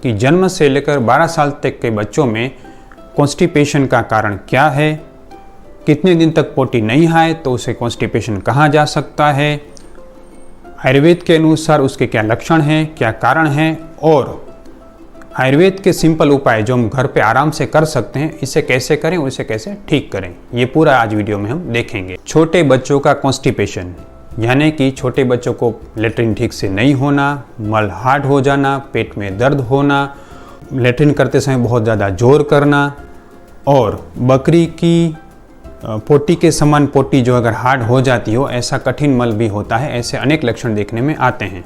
कि जन्म से लेकर 12 साल तक के बच्चों में कॉन्स्टिपेशन का कारण क्या है, कितने दिन तक पोटी नहीं आए तो उसे कॉन्स्टिपेशन कहा जा सकता है, आयुर्वेद के अनुसार उसके क्या लक्षण हैं, क्या कारण हैं, और आयुर्वेद के सिंपल उपाय जो हम घर पे आराम से कर सकते हैं, इसे कैसे करें और इसे कैसे ठीक करें, ये पूरा आज वीडियो में हम देखेंगे। छोटे बच्चों का कॉन्स्टिपेशन यानी कि छोटे बच्चों को लेट्रिन ठीक से नहीं होना, मल हार्ड हो जाना, पेट में दर्द होना, लेट्रिन करते समय बहुत ज़्यादा जोर करना, और बकरी की पोटी के समान पोटी जो अगर हार्ड हो जाती हो, ऐसा कठिन मल भी होता है। ऐसे अनेक लक्षण देखने में आते हैं।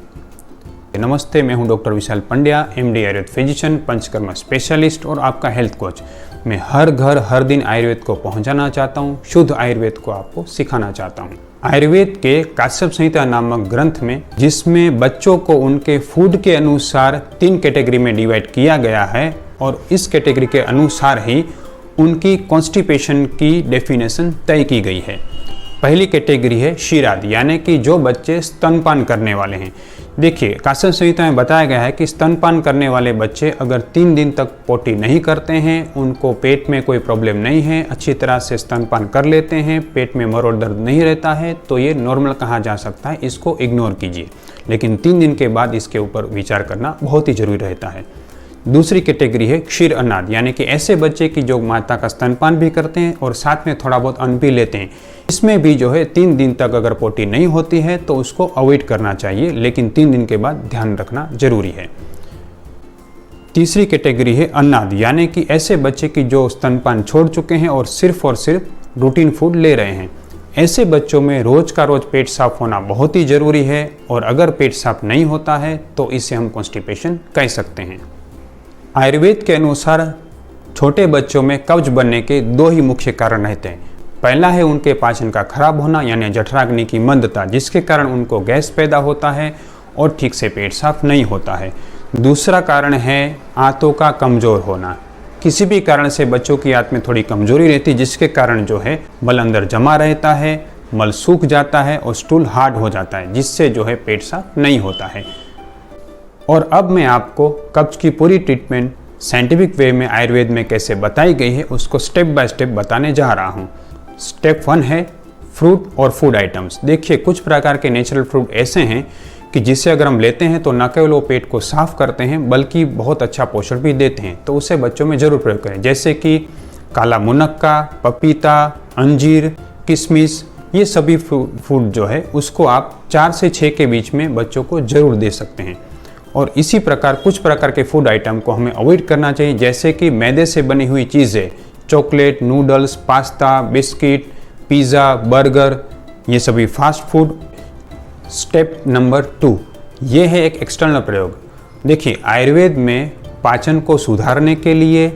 नमस्ते, मैं हूं doctor Vishal Pandya, MD Ayurveda physician, Panchakarma specialist और आपका हेल्थ कोच। मैं हर घर हर दिन आयुर्वेद को पहुंचाना चाहता हूं, शुद्ध आयुर्वेद को आपको सिखाना चाहता हूं। आयुर्वेद के काश्यप संहिता नामक ग्रंथ में, जिसमें बच्चों को उनके फूड के अनुसार 3 कैटेगरी में डिवाइड किया गया है और इस कैटेगरी के अनुसार ही उनकी कॉन्स्टिपेशन की डेफिनेशन तय की गई है। पहली कैटेगरी है क्षीराद, यानी कि जो बच्चे स्तनपान करने वाले हैं। देखिए, काश्यप संहिता में बताया गया है कि स्तनपान करने वाले बच्चे अगर 3 दिन तक पोटी नहीं करते हैं, उनको पेट में कोई प्रॉब्लम नहीं है, अच्छी तरह से स्तनपान कर लेते हैं, पेट में मरोड़ दर्द नहीं रहता है, तो ये नॉर्मल कहा जा सकता है, इसको इग्नोर कीजिए। लेकिन 3 दिन के बाद इसके ऊपर विचार करना बहुत ही जरूरी रहता है। दूसरी कैटेगरी है क्षीर अनाद, यानी कि ऐसे बच्चे की जो माता का स्तनपान भी करते हैं और साथ में थोड़ा बहुत अन्न भी लेते हैं। इसमें भी जो है 3 दिन तक अगर पोटी नहीं होती है तो उसको अवॉइड करना चाहिए, लेकिन 3 दिन के बाद ध्यान रखना जरूरी है। तीसरी कैटेगरी है अन्नाद, यानी कि ऐसे बच्चे की जो स्तनपान छोड़ चुके हैं और सिर्फ रूटीन फूड ले रहे हैं। ऐसे बच्चों में रोज का रोज पेट साफ होना बहुत ही जरूरी है, और अगर पेट साफ नहीं होता है तो इसे हम कॉन्स्टिपेशन कह सकते हैं। आयुर्वेद के अनुसार छोटे बच्चों में कब्ज बनने के 2 ही मुख्य कारण रहते हैं। पहला है उनके पाचन का खराब होना, यानी जठराग्नि की मंदता, जिसके कारण उनको गैस पैदा होता है और ठीक से पेट साफ नहीं होता है। दूसरा कारण है आंतों का कमज़ोर होना। किसी भी कारण से बच्चों की आंत में थोड़ी कमजोरी रहती है, जिसके कारण जो है मल अंदर जमा रहता है, मल सूख जाता है और स्टूल हार्ड हो जाता है, जिससे जो है पेट साफ नहीं होता है। और अब मैं आपको कब्ज की पूरी ट्रीटमेंट साइंटिफिक वे में आयुर्वेद में कैसे बताई गई है, उसको स्टेप बाय स्टेप बताने जा रहा हूँ। स्टेप 1 है फ्रूट और फूड आइटम्स। देखिए, कुछ प्रकार के नेचुरल फ्रूट ऐसे हैं कि जिसे अगर हम लेते हैं तो न केवल वो पेट को साफ करते हैं बल्कि बहुत अच्छा पोषण भी देते हैं, तो उसे बच्चों में जरूर प्रयोग करें। जैसे कि काला मुनक्का, पपीता, अंजीर, किशमिश, ये सभी फूड जो है उसको आप 4 से 6 के बीच में बच्चों को जरूर दे सकते हैं। और इसी प्रकार कुछ प्रकार के फूड आइटम को हमें अवॉइड करना चाहिए, जैसे कि मैदे से बनी हुई चीज़ें, chocolate, noodles, pasta, biscuit, pizza, burger, ये सभी फास्ट फूड। स्टेप नंबर 2, ये है एक एक्सटर्नल प्रयोग। देखिए, आयुर्वेद में पाचन को सुधारने के लिए,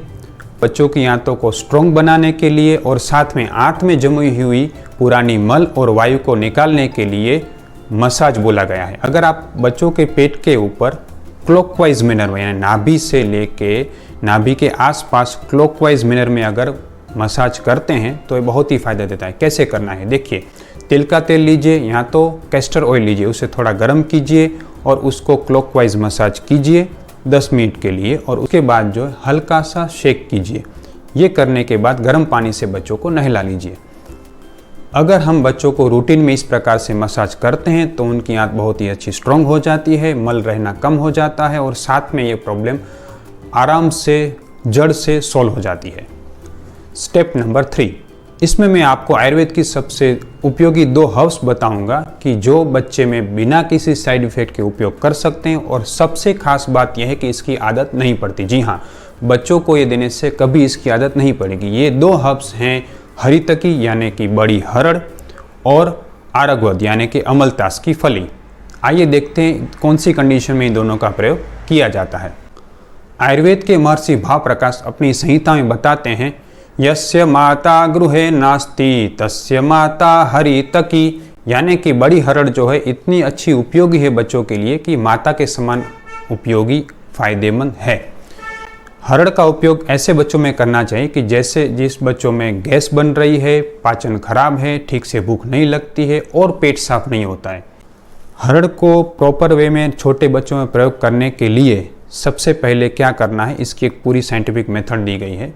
बच्चों की आंतों को स्ट्रॉन्ग बनाने के लिए और साथ में आंत में जमी हुई पुरानी मल और वायु को निकालने के लिए मसाज बोला गया है। अगर आप बच्चों के पेट के ऊपर क्लॉकवाइज मैनर में, यानी नाभि से लेके नाभि के आसपास क्लॉकवाइज मैनर में अगर मसाज करते हैं तो ये बहुत ही फायदा देता है। कैसे करना है, देखिए, तिल का तेल लीजिए या तो कैस्टर ऑयल लीजिए, उसे थोड़ा गर्म कीजिए और उसको क्लॉकवाइज मसाज कीजिए 10 मिनट के लिए, और उसके बाद जो है हल्का सा शेक कीजिए। ये करने के बाद गर्म पानी से बच्चों को नहला लीजिए। अगर हम बच्चों को रूटीन में इस प्रकार से मसाज करते हैं तो उनकी आंत बहुत ही अच्छी स्ट्रॉन्ग हो जाती है, मल रहना कम हो जाता है और साथ में ये प्रॉब्लम आराम से जड़ से सॉल्व हो जाती है। स्टेप नंबर 3, इसमें मैं आपको आयुर्वेद की सबसे उपयोगी 2 हर्ब्स बताऊंगा कि जो बच्चे में बिना किसी साइड इफेक्ट के उपयोग कर सकते हैं, और सबसे खास बात यह है कि इसकी आदत नहीं पड़ती। जी हाँ, बच्चों को ये देने से कभी इसकी आदत नहीं पड़ेगी। ये 2 हर्ब्स हैं हरितकी यानी कि बड़ी हरड़ और आरगवद यानी कि अमलतास की फली। आइए देखते हैं कौन सी कंडीशन में इन दोनों का प्रयोग किया जाता है। आयुर्वेद के महर्षि भाव प्रकाश अपनी संहिता में बताते हैं, यस्य माता गृहे नास्ति तस्य माता हरितकी, यानी कि बड़ी हरड़ जो है इतनी अच्छी उपयोगी है बच्चों के लिए कि माता के समान उपयोगी फायदेमंद है। हरड़ का उपयोग ऐसे बच्चों में करना चाहिए कि जैसे जिस बच्चों में गैस बन रही है, पाचन खराब है, ठीक से भूख नहीं लगती है और पेट साफ नहीं होता है। हरड़ को प्रॉपर वे में छोटे बच्चों में प्रयोग करने के लिए सबसे पहले क्या करना है, इसकी एक पूरी साइंटिफिक मेथड दी गई है।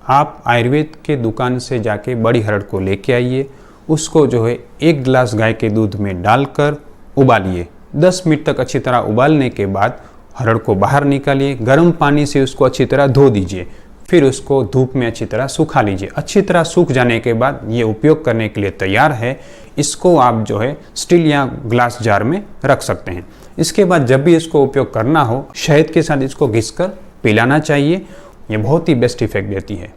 आप आयुर्वेद के दुकान से जाके बड़ी हरड़ को लेके आइए, उसको जो है 1 गिलास गाय के दूध में डालकर उबालिए। 10 मिनट तक अच्छी तरह उबालने के बाद हरड़ को बाहर निकालिए, गर्म पानी से उसको अच्छी तरह धो दीजिए, फिर उसको धूप में अच्छी तरह सुखा लीजिए। अच्छी तरह सूख जाने के बाद ये उपयोग करने के लिए तैयार है। इसको आप जो है स्टील या ग्लास जार में रख सकते हैं। इसके बाद जब भी इसको उपयोग करना हो, शहद के साथ इसको घिसकर पिलाना चाहिए। ये बहुत ही बेस्ट इफेक्ट देती है।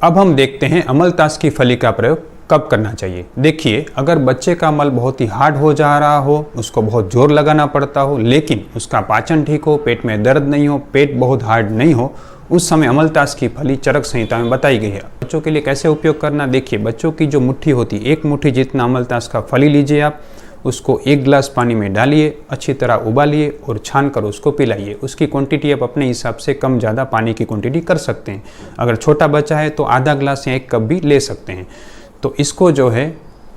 अब हम देखते हैं अमलतास की फली का प्रयोग कब करना चाहिए। देखिए, अगर बच्चे का मल बहुत ही हार्ड हो जा रहा हो, उसको बहुत जोर लगाना पड़ता हो, लेकिन उसका पाचन ठीक हो, पेट में दर्द नहीं हो, पेट बहुत हार्ड नहीं हो, उस समय अमलतास की फली चरक संहिता में बताई गई है। बच्चों के लिए कैसे उपयोग करना, देखिए, बच्चों की जो मुट्ठी होती है, 1 मुट्ठी जितना अमलतास का फली लीजिए आप, उसको 1 गिलास पानी में डालिए, अच्छी तरह उबालिए और छान कर उसको पिलाइए। उसकी क्वांटिटी आप अपने हिसाब से कम ज़्यादा पानी की क्वांटिटी कर सकते हैं। अगर छोटा बच्चा है तो आधा गिलास या 1 कप भी ले सकते हैं। तो इसको जो है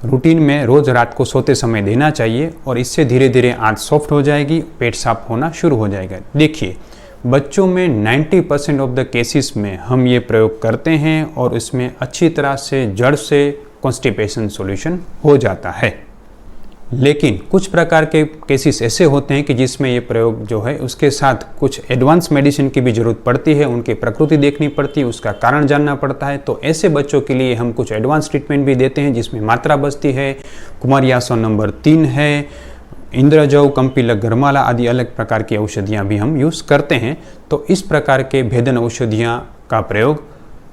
रूटीन में रोज़ रात को सोते समय देना चाहिए और इससे धीरे धीरे आंत सॉफ्ट हो जाएगी, पेट साफ होना शुरू हो जाएगा। देखिए, बच्चों में 90% ऑफ द केसेस में हम ये प्रयोग करते हैं और इसमें अच्छी तरह से जड़ से कॉन्स्टिपेशन सॉल्यूशन हो जाता है। लेकिन कुछ प्रकार के केसेस ऐसे होते हैं कि जिसमें ये प्रयोग जो है उसके साथ कुछ एडवांस मेडिसिन की भी ज़रूरत पड़ती है, उनकी प्रकृति देखनी पड़ती है, उसका कारण जानना पड़ता है। तो ऐसे बच्चों के लिए हम कुछ एडवांस ट्रीटमेंट भी देते हैं, जिसमें मात्रा बस्ती है, कुमारियासो नंबर 3 है, इंद्रजौ, कंपिलक, गरमाला आदि अलग प्रकार की औषधियाँ भी हम यूज़ करते हैं। तो इस प्रकार के भेदन औषधियाँ का प्रयोग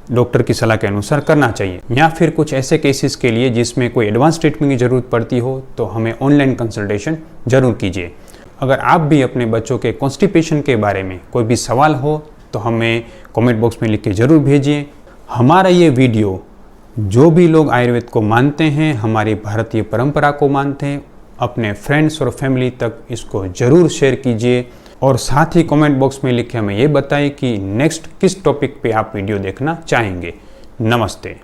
डॉक्टर की सलाह के अनुसार करना चाहिए। या फिर कुछ ऐसे केसेस के लिए जिसमें कोई एडवांस ट्रीटमेंट की ज़रूरत पड़ती हो तो हमें ऑनलाइन कंसल्टेशन जरूर कीजिए। अगर आप भी अपने बच्चों के कॉन्स्टिपेशन के बारे में कोई भी सवाल हो तो हमें कमेंट बॉक्स में लिख के ज़रूर भेजिए। हमारा ये वीडियो जो भी लोग आयुर्वेद को मानते हैं, हमारी भारतीय परंपरा को मानते हैं, अपने फ्रेंड्स और फैमिली तक इसको ज़रूर शेयर कीजिए और साथ ही कमेंट बॉक्स में लिख के हमें ये बताएं कि नेक्स्ट किस टॉपिक पे आप वीडियो देखना चाहेंगे। नमस्ते।